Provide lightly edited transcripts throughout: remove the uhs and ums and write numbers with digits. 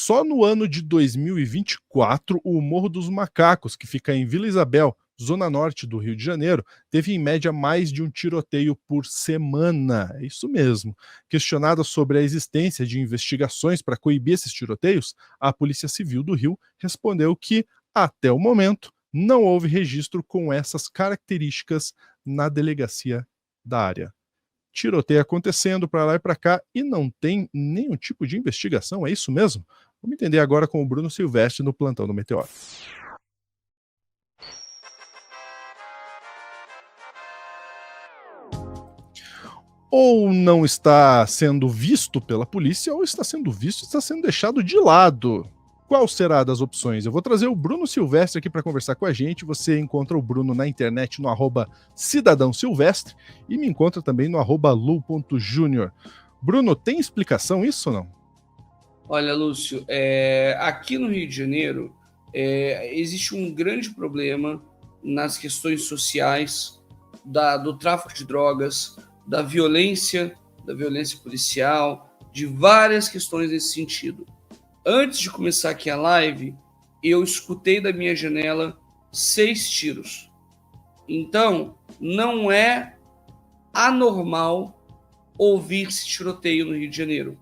Só no ano de 2024, o Morro dos Macacos, que fica em Vila Isabel, zona norte do Rio de Janeiro, teve em média mais de um tiroteio por semana. É isso mesmo. Questionada sobre a existência de investigações para coibir esses tiroteios, a Polícia Civil do Rio respondeu que, até o momento, não houve registro com essas características na delegacia da área. Tiroteio acontecendo para lá e para cá e não tem nenhum tipo de investigação, é isso mesmo? Vamos entender agora com o Bruno Silvestre no Plantão do Meteoro. Ou não está sendo visto pela polícia, ou está sendo visto e está sendo deixado de lado. Qual será das opções? Eu vou trazer o Bruno Silvestre aqui para conversar com a gente. Você encontra o Bruno na internet no @Cidadão Silvestre e me encontra também no @lu.junior. Bruno, tem explicação isso ou não? Olha, Lúcio, aqui no Rio de Janeiro existe um grande problema nas questões sociais do tráfico de drogas, da violência policial, de várias questões nesse sentido. Antes de começar aqui a live, eu escutei da minha janela 6 tiros. Então, não é anormal ouvir esse tiroteio no Rio de Janeiro.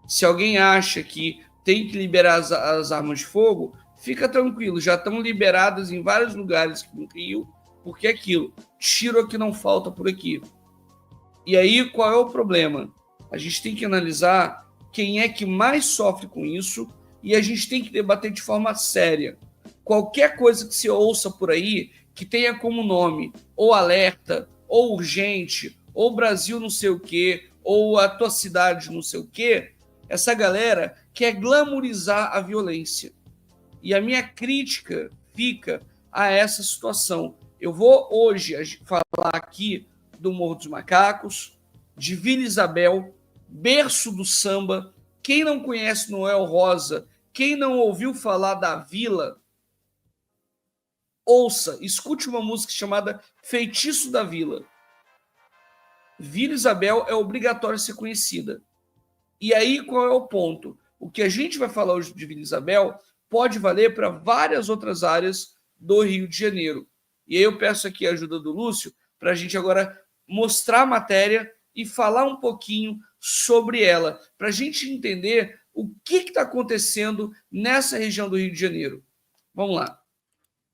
Se alguém acha que tem que liberar as armas de fogo, fica tranquilo, já estão liberadas em vários lugares no Rio, porque é aquilo, tiro aqui não falta por aqui. E aí, qual é o problema? A gente tem que analisar quem é que mais sofre com isso e a gente tem que debater de forma séria. Qualquer coisa que se ouça por aí, que tenha como nome ou alerta, ou urgente, ou Brasil não sei o quê, ou a tua cidade não sei o quê, essa galera quer glamourizar a violência. E a minha crítica fica a essa situação. Eu vou hoje falar aqui do Morro dos Macacos, de Vila Isabel, berço do samba. Quem não conhece Noel Rosa, quem não ouviu falar da Vila, ouça, escute uma música chamada Feitiço da Vila. Vila Isabel é obrigatório ser conhecida. E aí, qual é o ponto? O que a gente vai falar hoje de Vila Isabel pode valer para várias outras áreas do Rio de Janeiro. E aí eu peço aqui a ajuda do Lúcio para a gente agora mostrar a matéria e falar um pouquinho sobre ela, para a gente entender o que está acontecendo nessa região do Rio de Janeiro. Vamos lá.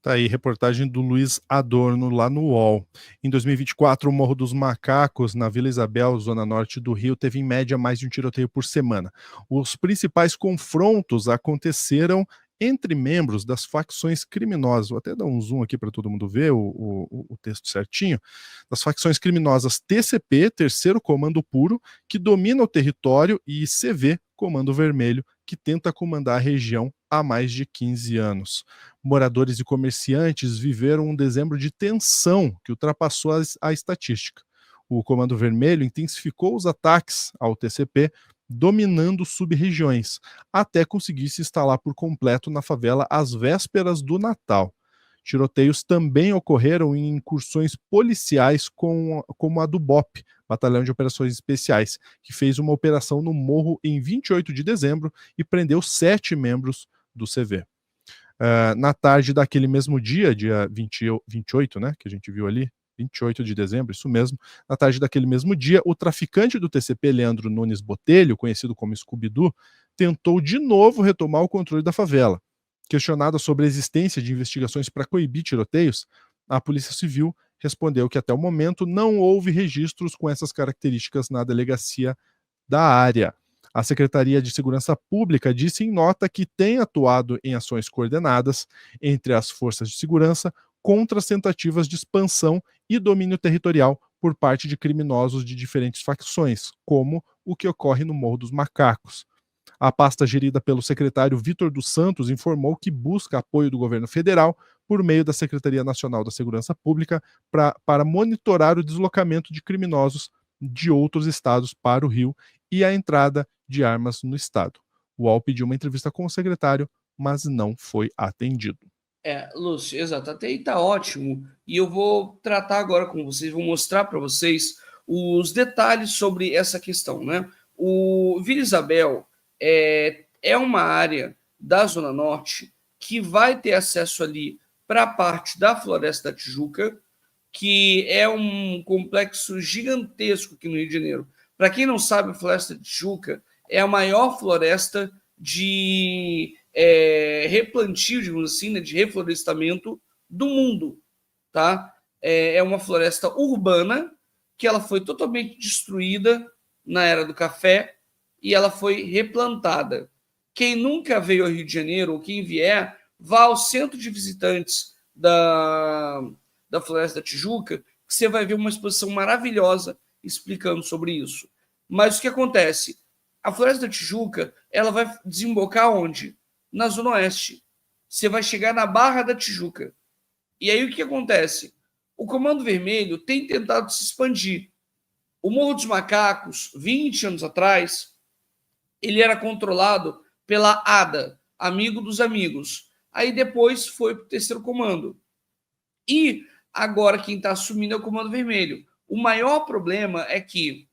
Tá aí, reportagem do Luiz Adorno lá no UOL. Em 2024, o Morro dos Macacos, na Vila Isabel, zona norte do Rio, teve em média mais de um tiroteio por semana. Os principais confrontos aconteceram entre membros das facções criminosas. Vou até dar um zoom aqui para todo mundo ver o texto certinho. Das facções criminosas TCP, Terceiro Comando Puro, que domina o território, e CV, Comando Vermelho, que tenta comandar a região há mais de 15 anos. Moradores e comerciantes viveram um dezembro de tensão que ultrapassou a estatística. O Comando Vermelho intensificou os ataques ao TCP, dominando sub-regiões, até conseguir se instalar por completo na favela às vésperas do Natal. Tiroteios também ocorreram em incursões policiais como a do BOP, Batalhão de Operações Especiais, que fez uma operação no morro em 28 de dezembro e prendeu 7 membros do CV. Na tarde daquele mesmo dia 28, né, que a gente viu ali, 28 de dezembro, isso mesmo, na tarde daquele mesmo dia, o traficante do TCP, Leandro Nunes Botelho, conhecido como Scooby-Doo, tentou de novo retomar o controle da favela. Questionada sobre a existência de investigações para coibir tiroteios, a Polícia Civil respondeu que até o momento não houve registros com essas características na delegacia da área. A Secretaria de Segurança Pública disse em nota que tem atuado em ações coordenadas entre as forças de segurança contra as tentativas de expansão e domínio territorial por parte de criminosos de diferentes facções, como o que ocorre no Morro dos Macacos. A pasta gerida pelo secretário Vitor dos Santos informou que busca apoio do governo federal por meio da Secretaria Nacional da Segurança Pública para monitorar o deslocamento de criminosos de outros estados para o Rio e a entrada de armas no estado. O UOL pediu uma entrevista com o secretário, mas não foi atendido. Lúcio, exato, até aí tá ótimo. E eu vou tratar agora com vocês, vou mostrar para vocês os detalhes sobre essa questão, né? O Vila Isabel é uma área da Zona Norte que vai ter acesso ali para a parte da Floresta da Tijuca, que é um complexo gigantesco aqui no Rio de Janeiro. Para quem não sabe, a Floresta da Tijuca é a maior floresta de replantio, digamos assim, né, de reflorestamento do mundo. Tá? É uma floresta urbana que ela foi totalmente destruída na Era do Café e ela foi replantada. Quem nunca veio ao Rio de Janeiro, ou quem vier, vá ao centro de visitantes da Floresta da Tijuca, que você vai ver uma exposição maravilhosa explicando sobre isso. Mas o que acontece? A Floresta da Tijuca, ela vai desembocar onde? Na Zona Oeste. Você vai chegar na Barra da Tijuca. E aí o que acontece? O Comando Vermelho tem tentado se expandir. O Morro dos Macacos, 20 anos atrás, ele era controlado pela ADA, Amigo dos Amigos. Aí depois foi para o Terceiro Comando. E agora quem está assumindo é o Comando Vermelho. O maior problema é que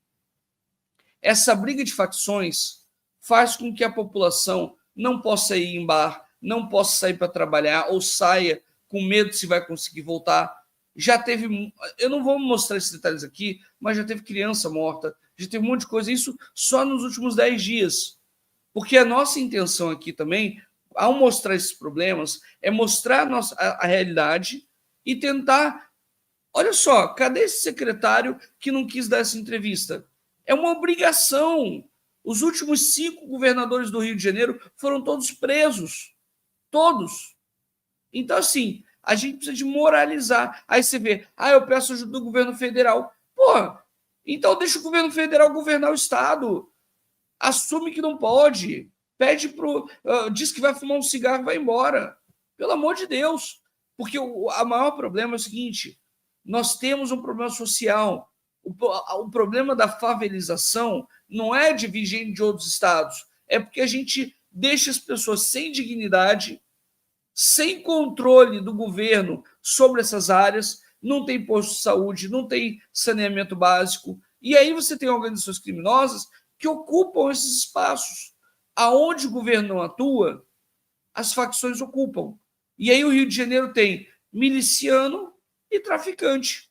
essa briga de facções faz com que a população não possa ir em bar, não possa sair para trabalhar ou saia com medo se vai conseguir voltar. Já teve, eu não vou mostrar esses detalhes aqui, mas já teve criança morta, já teve um monte de coisa, isso só nos últimos 10 dias. Porque a nossa intenção aqui também, ao mostrar esses problemas, é mostrar a realidade e tentar, olha só, cadê esse secretário que não quis dar essa entrevista? É uma obrigação. Os últimos 5 governadores do Rio de Janeiro foram todos presos. Todos. Então, assim, a gente precisa de moralizar. Aí você vê, eu peço ajuda do governo federal. Porra, então deixa o governo federal governar o Estado. Assume que não pode. Pede diz que vai fumar um cigarro e vai embora. Pelo amor de Deus. Porque o maior problema é o seguinte, nós temos um problema social. O problema da favelização não é de vir gente de outros estados, é porque a gente deixa as pessoas sem dignidade, sem controle do governo sobre essas áreas, não tem posto de saúde, não tem saneamento básico, e aí você tem organizações criminosas que ocupam esses espaços. Aonde o governo não atua, as facções ocupam. E aí o Rio de Janeiro tem miliciano e traficante.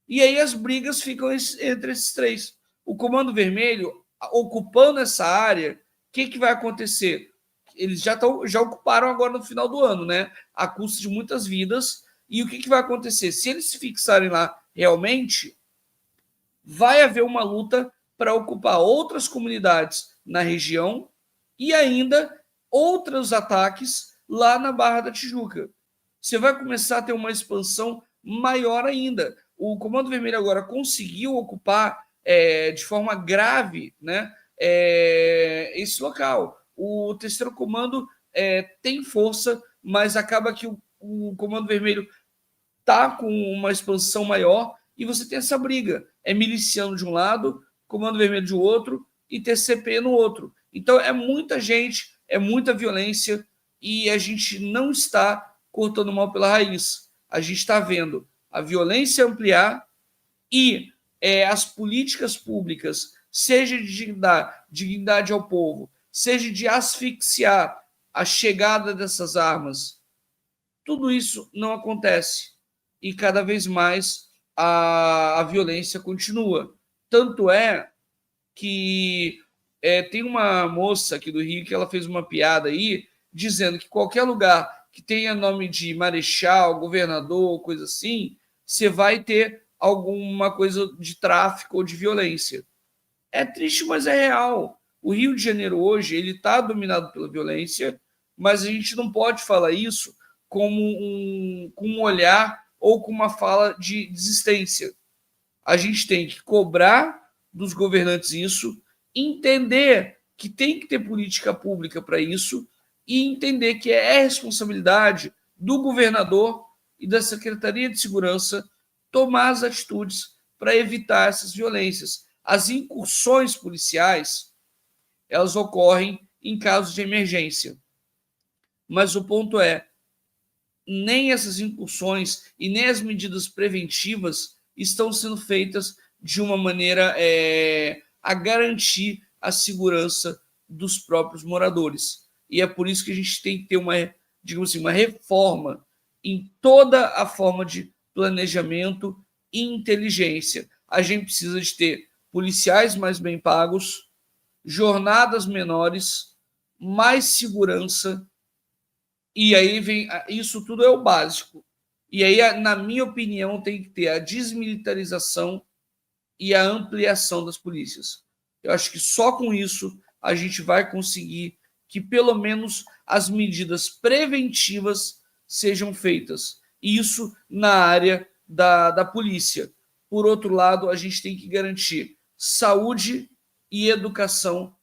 E aí as brigas ficam entre esses três. O Comando Vermelho, ocupando essa área, o que vai acontecer? Eles já ocuparam agora no final do ano, né? A custa de muitas vidas. E o que vai acontecer? Se eles se fixarem lá realmente, vai haver uma luta para ocupar outras comunidades na região e ainda outros ataques lá na Barra da Tijuca. Você vai começar a ter uma expansão maior ainda. O Comando Vermelho agora conseguiu ocupar de forma grave, né, esse local. O Terceiro Comando tem força, mas acaba que o Comando Vermelho está com uma expansão maior e você tem essa briga. É miliciano de um lado, Comando Vermelho de outro e TCP no outro. Então é muita gente, é muita violência e a gente não está cortando mal pela raiz. A gente está vendo a violência ampliar e as políticas públicas, seja de dignidade ao povo, seja de asfixiar a chegada dessas armas, tudo isso não acontece. E cada vez mais a violência continua. Tanto é que tem uma moça aqui do Rio que ela fez uma piada aí, dizendo que qualquer lugar que tenha nome de marechal, governador, coisa assim, você vai ter alguma coisa de tráfico ou de violência. É triste, mas é real. O Rio de Janeiro hoje ele está dominado pela violência, mas a gente não pode falar isso como com um olhar ou com uma fala de desistência. A gente tem que cobrar dos governantes isso, entender que tem que ter política pública para isso e entender que é responsabilidade do governador e da Secretaria de Segurança tomar as atitudes para evitar essas violências. As incursões policiais, elas ocorrem em casos de emergência. Mas o ponto é, nem essas incursões e nem as medidas preventivas estão sendo feitas de uma maneira a garantir a segurança dos próprios moradores. E é por isso que a gente tem que ter uma, digamos assim, uma reforma em toda a forma de planejamento e inteligência. A gente precisa de ter policiais mais bem pagos, jornadas menores, mais segurança, e aí vem, isso tudo é o básico. E aí, na minha opinião, tem que ter a desmilitarização e a ampliação das polícias. Eu acho que só com isso a gente vai conseguir que pelo menos as medidas preventivas sejam feitas. Isso na área da polícia. Por outro lado, a gente tem que garantir saúde e educação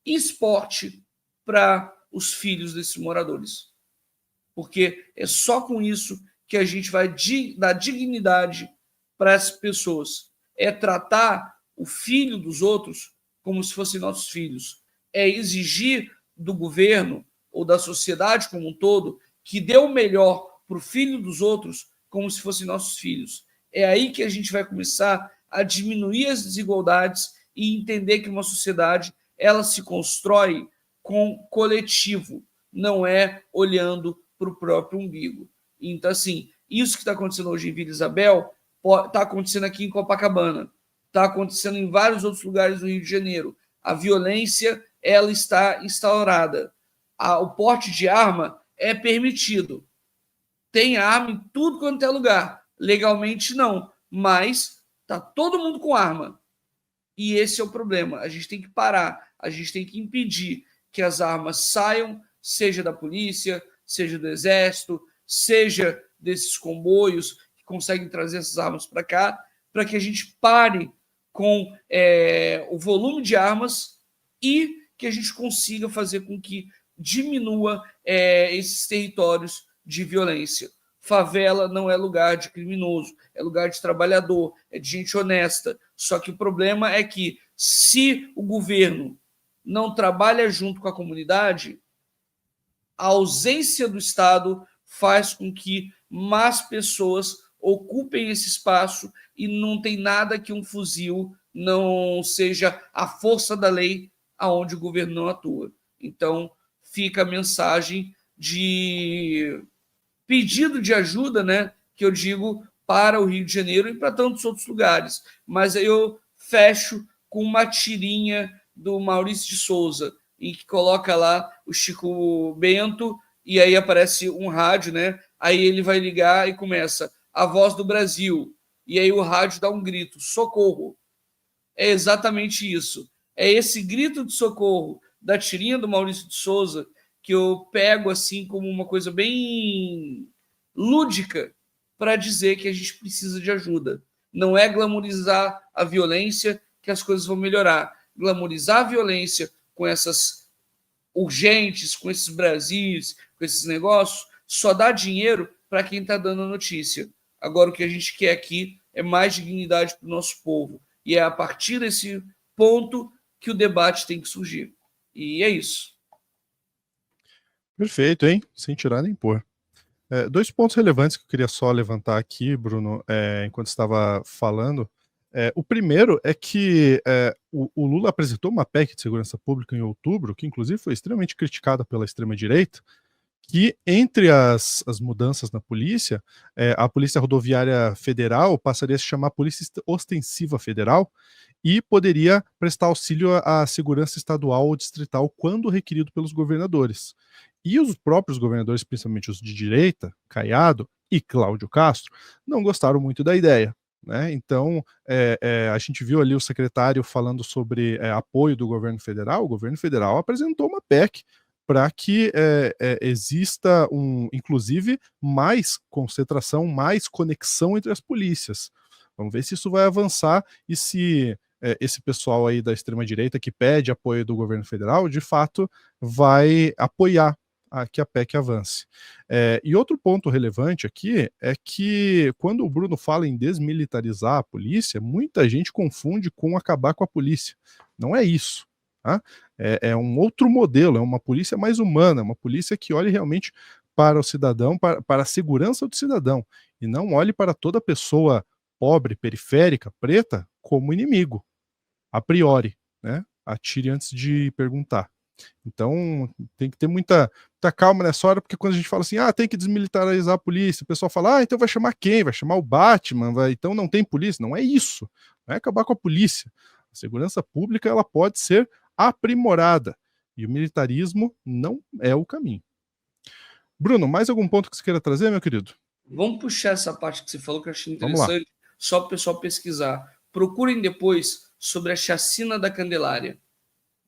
e esporte para os filhos desses moradores. Porque é só com isso que a gente vai dar dignidade para as pessoas. É tratar o filho dos outros como se fossem nossos filhos. É exigir do governo ou da sociedade como um todo que dê o melhor para o filho dos outros como se fossem nossos filhos. É aí que a gente vai começar a diminuir as desigualdades e entender que uma sociedade ela se constrói com coletivo, não é olhando para o próprio umbigo. Então, assim, isso que está acontecendo hoje em Vila Isabel está acontecendo aqui em Copacabana, está acontecendo em vários outros lugares do Rio de Janeiro. A violência ela está instaurada. O porte de arma é permitido. Tem arma em tudo quanto é lugar. Legalmente não, mas está todo mundo com arma. E esse é o problema. A gente tem que parar, a gente tem que impedir que as armas saiam, seja da polícia, seja do exército, seja desses comboios que conseguem trazer essas armas para cá, para que a gente pare com o volume de armas e que a gente consiga fazer com que diminua esses territórios de violência. Favela não é lugar de criminoso, é lugar de trabalhador, é de gente honesta. Só que o problema é que se o governo não trabalha junto com a comunidade, a ausência do Estado faz com que mais pessoas ocupem esse espaço e não tem nada que um fuzil não seja a força da lei aonde o governo não atua. Então, fica a mensagem de pedido de ajuda, né, que eu digo para o Rio de Janeiro e para tantos outros lugares. Mas aí eu fecho com uma tirinha do Maurício de Souza, em que coloca lá o Chico Bento e aí aparece um rádio, né? Aí ele vai ligar e começa a voz do Brasil. E aí o rádio dá um grito, socorro. É exatamente isso. É esse grito de socorro da tirinha do Maurício de Souza que eu pego assim como uma coisa bem lúdica para dizer que a gente precisa de ajuda. Não é glamorizar a violência que as coisas vão melhorar. Glamorizar a violência com essas urgentes, com esses Brasis, com esses negócios, só dá dinheiro para quem está dando a notícia. Agora, o que a gente quer aqui é mais dignidade para o nosso povo. E é a partir desse ponto que o debate tem que surgir. E é isso. Perfeito, hein? Sem tirar nem pôr. Dois pontos relevantes que eu queria só levantar aqui, Bruno, enquanto estava falando. O primeiro é que o Lula apresentou uma PEC de segurança pública em outubro, que inclusive foi extremamente criticada pela extrema-direita, que entre as mudanças na polícia, a Polícia Rodoviária Federal passaria a se chamar Polícia Ostensiva Federal e poderia prestar auxílio à segurança estadual ou distrital quando requerido pelos governadores. E os próprios governadores, principalmente os de direita, Caiado e Cláudio Castro, não gostaram muito da ideia. Né? Então, a gente viu ali o secretário falando sobre apoio do governo federal. O governo federal apresentou uma PEC para que exista, inclusive, mais concentração, mais conexão entre as polícias. Vamos ver se isso vai avançar e se esse pessoal aí da extrema-direita que pede apoio do governo federal, de fato, vai apoiar que a PEC avance. E outro ponto relevante aqui é que quando o Bruno fala em desmilitarizar a polícia, muita gente confunde com acabar com a polícia. Não é isso. Tá? É um outro modelo, é uma polícia mais humana, uma polícia que olhe realmente para o cidadão, para a segurança do cidadão, e não olhe para toda pessoa pobre, periférica, preta, como inimigo, a priori, né? Atire antes de perguntar. Então, tem que ter muita calma nessa hora, porque quando a gente fala assim, tem que desmilitarizar a polícia, o pessoal fala, então vai chamar quem? Vai chamar o Batman? Então não tem polícia? Não é isso. Não é acabar com a polícia. A segurança pública, ela pode ser aprimorada. E o militarismo não é o caminho. Bruno, mais algum ponto que você queira trazer, meu querido? Vamos puxar essa parte que você falou que eu achei Vamos lá. interessante, só para o pessoal pesquisar. Procurem depois sobre a chacina da Candelária.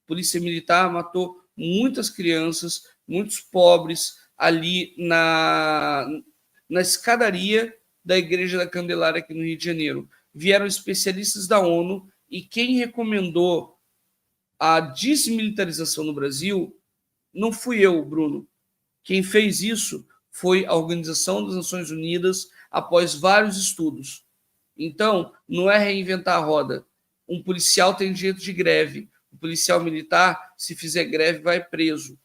A Polícia Militar matou muitas crianças, muitos pobres ali na escadaria da Igreja da Candelária aqui no Rio de Janeiro. Vieram especialistas da ONU e quem recomendou a desmilitarização no Brasil não fui eu, Bruno. Quem fez isso foi a Organização das Nações Unidas após vários estudos. Então, não é reinventar a roda. Um policial tem direito de greve. O policial militar, se fizer greve, vai preso.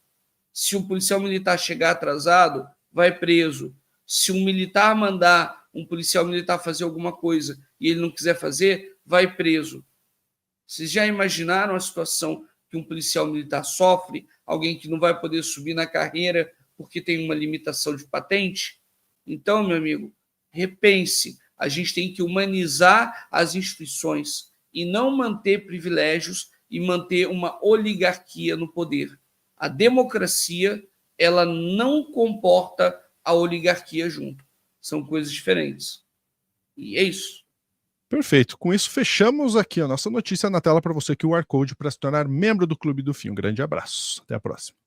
Se um policial militar chegar atrasado, vai preso. Se um militar mandar um policial militar fazer alguma coisa e ele não quiser fazer, vai preso. Vocês já imaginaram a situação que um policial militar sofre? Alguém que não vai poder subir na carreira porque tem uma limitação de patente? Então, meu amigo, repense. A gente tem que humanizar as instituições e não manter privilégios e manter uma oligarquia no poder. A democracia, ela não comporta a oligarquia junto. São coisas diferentes. E é isso. Perfeito. Com isso, fechamos aqui a nossa notícia na tela para você, que o QR Code para se tornar membro do Clube do Fim. Um grande abraço. Até a próxima.